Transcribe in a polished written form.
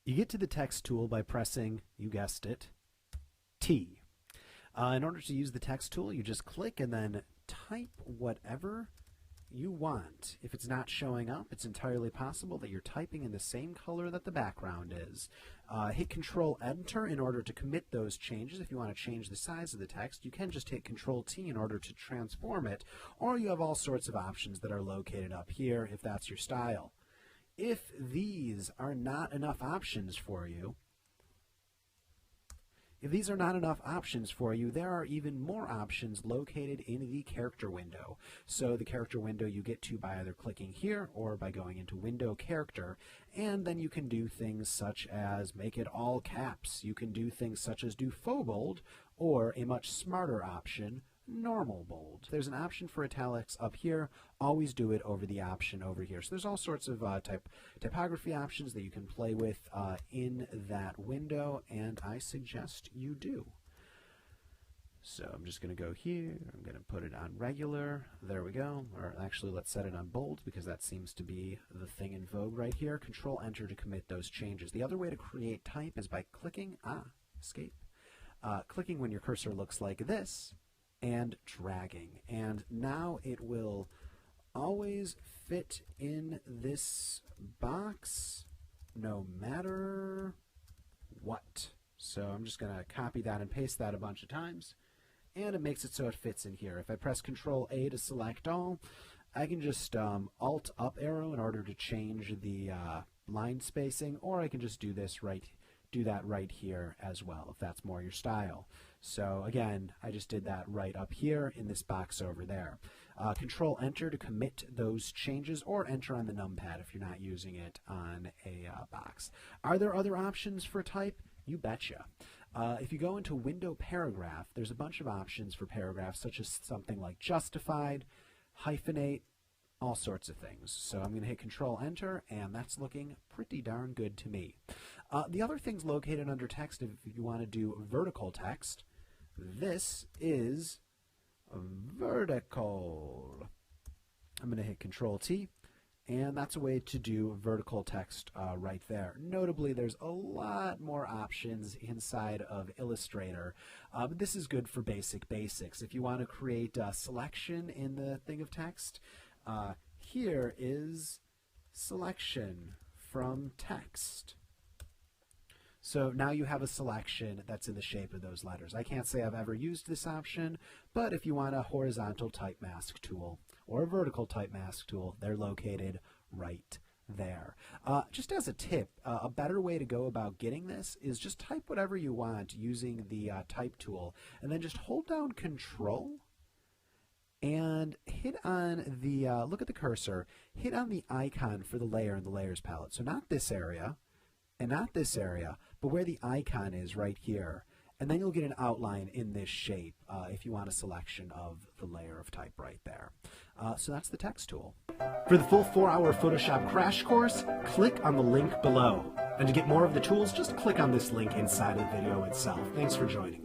You get to the text tool by pressing, you guessed it, T. In order to use the text tool, you just click and then type whatever you want. If it's not showing up, it's entirely possible that you're typing in the same color that the background is. Hit Control Enter in order to commit those changes. If you want to change the size of the text, you can just hit Control T in order to transform it, or you have all sorts of options that are located up here if that's your style. If these are not enough options for you, there are even more options located in the character window. So the character window you get to by either clicking here or by going into Window Character, and then you can do things such as make it all caps. You can do things such as do faux bold, or a much smarter option, normal bold. There's an option for italics up here. Always do it over the option over here. So there's all sorts of typography options that you can play with in that window, and I suggest you do. So I'm just going to go here. I'm going to put it on regular. There we go. Or actually, let's set it on bold because that seems to be the thing in vogue right here. Control Enter to commit those changes. The other way to create type is by clicking, escape, clicking when your cursor looks like this, and dragging, and now it will always fit in this box no matter what. So I'm just going to copy that and paste that a bunch of times, and it makes it so it fits in here. If I press Control A to select all, I can just Alt up arrow in order to change the line spacing, or I can just do that right here as well if that's more your style. So again, I just did that right up here in this box over there. Control Enter to commit those changes, or enter on the numpad if you're not using it on a box. Are there other options for type? You betcha. If you go into Window Paragraph, there's a bunch of options for paragraphs, such as something like justified, hyphenate, all sorts of things. So I'm going to hit Control Enter, and that's looking pretty darn good to me. The other things located under text, if you want to do vertical text, this is vertical. I'm going to hit Control T, and that's a way to do vertical text right there. Notably, there's a lot more options inside of Illustrator, but this is good for basics. If you want to create a selection in the thing of text, here is selection from text. So now you have a selection that's in the shape of those letters. I can't say I've ever used this option, but if you want a horizontal type mask tool or a vertical type mask tool, they're located right there. Just as a tip, a better way to go about getting this is just type whatever you want using the type tool, and then just hold down Control and hit on the, look at the cursor, hit on the icon for the layer in the layers palette. So not this area, and not this area, but where the icon is right here. And then you'll get an outline in this shape if you want a selection of the layer of type right there. So that's the text tool. For the full 4-hour Photoshop crash course, click on the link below. And to get more of the tools, just click on this link inside the video itself. Thanks for joining me.